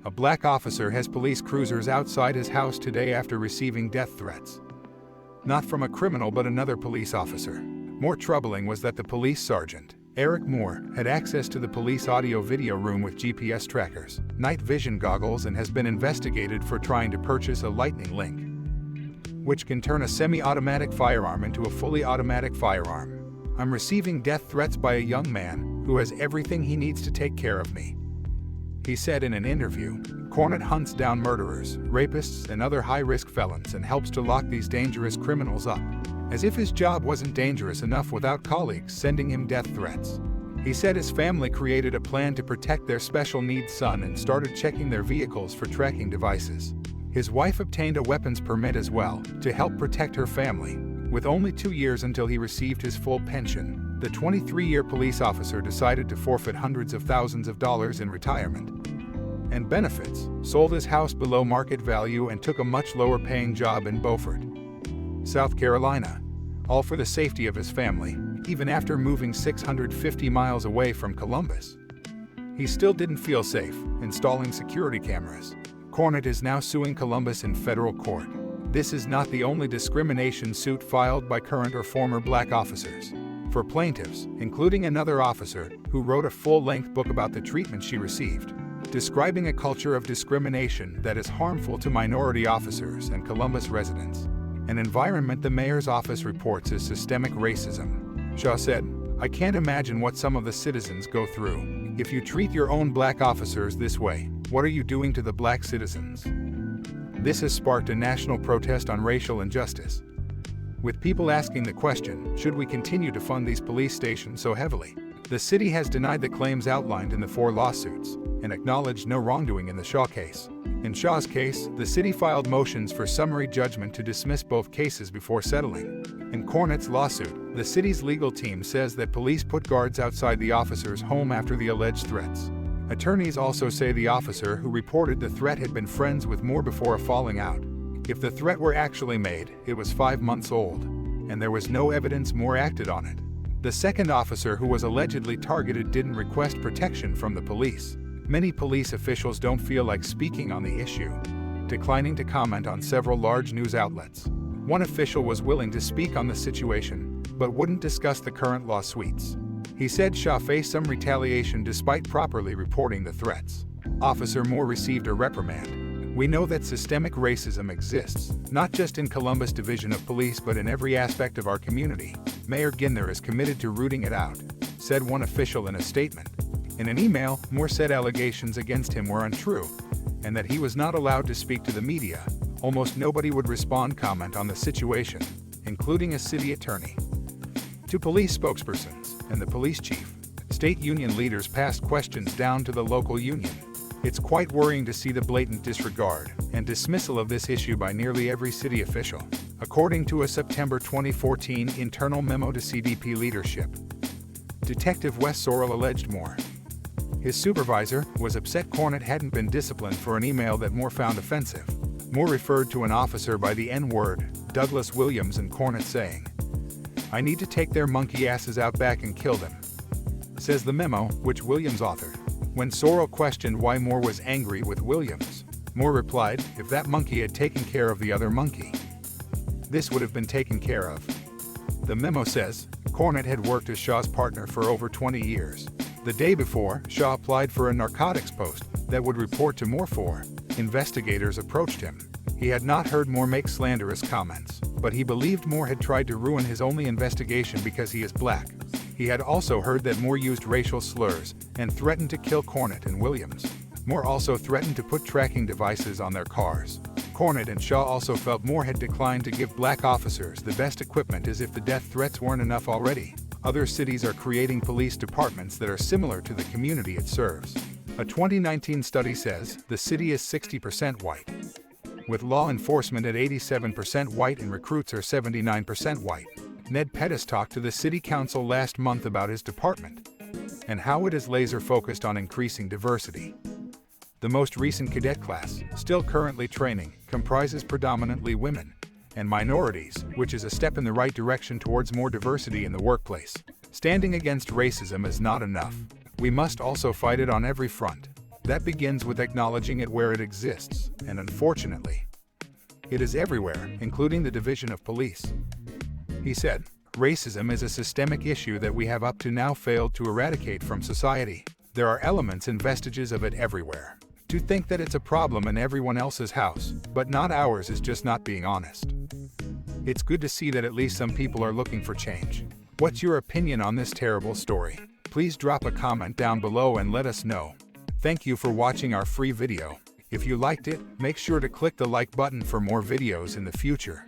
A black officer has police cruisers outside his house today after receiving death threats. Not from a criminal but another police officer. More troubling was that the police sergeant, Eric Moore, had access to the police audio-video room with GPS trackers, night vision goggles, and has been investigated for trying to purchase a lightning link, which can turn a semi-automatic firearm into a fully automatic firearm. I'm receiving death threats by a young man who has everything he needs to take care of me, he said in an interview. Cornett hunts down murderers, rapists, and other high-risk felons and helps to lock these dangerous criminals up. As if his job wasn't dangerous enough without colleagues sending him death threats. He said his family created a plan to protect their special needs son and started checking their vehicles for tracking devices. His wife obtained a weapons permit as well to help protect her family. With only 2 years until he received his full pension, the 23-year police officer decided to forfeit hundreds of thousands of dollars in retirement and benefits, sold his house below market value, and took a much lower-paying job in Beaufort, South Carolina, all for the safety of his family. Even after moving 650 miles away from Columbus, he still didn't feel safe installing security cameras. Cornett is now suing Columbus in federal court. This is not the only discrimination suit filed by current or former black officers. For plaintiffs, including another officer who wrote a full-length book about the treatment she received, describing a culture of discrimination that is harmful to minority officers and Columbus residents. An environment the mayor's office reports as systemic racism. Shaw said, "I can't imagine what some of the citizens go through. If you treat your own black officers this way, what are you doing to the black citizens?" This has sparked a national protest on racial injustice, with people asking the question, should we continue to fund these police stations so heavily? The city has denied the claims outlined in the 4 lawsuits and acknowledged no wrongdoing in the Shaw case. In Shaw's case, the city filed motions for summary judgment to dismiss both cases before settling. In Cornett's lawsuit, the city's legal team says that police put guards outside the officer's home after the alleged threats. Attorneys also say the officer who reported the threat had been friends with Moore before a falling out. If the threat were actually made, it was 5 months old, and there was no evidence Moore acted on it. The second officer who was allegedly targeted didn't request protection from the police. Many police officials don't feel like speaking on the issue, declining to comment on several large news outlets. One official was willing to speak on the situation, but wouldn't discuss the current lawsuits. He said Shaw faced some retaliation despite properly reporting the threats. Officer Moore received a reprimand. "We know that systemic racism exists, not just in Columbus Division of Police but in every aspect of our community. Mayor Ginther is committed to rooting it out," said one official in a statement. In an email, Moore said allegations against him were untrue and that he was not allowed to speak to the media. Almost nobody would comment on the situation, including a city attorney. 2 police spokespersons and the police chief. State union leaders passed questions down to the local union. It's quite worrying to see the blatant disregard and dismissal of this issue by nearly every city official, according to a September 2014 internal memo to CDP leadership. Detective Wes Sorrell alleged Moore. His supervisor was upset Cornett hadn't been disciplined for an email that Moore found offensive. Moore referred to an officer by the N-word, Douglas Williams, and Cornett saying, "I need to take their monkey asses out back and kill them," says the memo, which Williams authored. When Sorrell questioned why Moore was angry with Williams, Moore replied, "If that monkey had taken care of the other monkey, this would have been taken care of." The memo says, Cornett had worked as Shaw's partner for over 20 years. The day before, Shaw applied for a narcotics post that would report to Moore for. Investigators approached him. He had not heard Moore make slanderous comments, but he believed Moore had tried to ruin his only investigation because he is black. He had also heard that Moore used racial slurs and threatened to kill Cornett and Williams. Moore also threatened to put tracking devices on their cars. Cornett and Shaw also felt Moore had declined to give black officers the best equipment as if the death threats weren't enough already. Other cities are creating police departments that are similar to the community it serves. A 2019 study says the city is 60% white, with law enforcement at 87% white and recruits are 79% white. Ned Pettis talked to the city council last month about his department and how it is laser-focused on increasing diversity. The most recent cadet class, still currently training, comprises predominantly women and minorities, which is a step in the right direction towards more diversity in the workplace. Standing against racism is not enough. We must also fight it on every front. That begins with acknowledging it where it exists, and unfortunately, it is everywhere, including the division of police. He said, "Racism is a systemic issue that we have up to now failed to eradicate from society. There are elements and vestiges of it everywhere. To think that it's a problem in everyone else's house, but not ours, is just not being honest." It's good to see that at least some people are looking for change. What's your opinion on this terrible story? Please drop a comment down below and let us know. Thank you for watching our free video. If you liked it, make sure to click the like button for more videos in the future.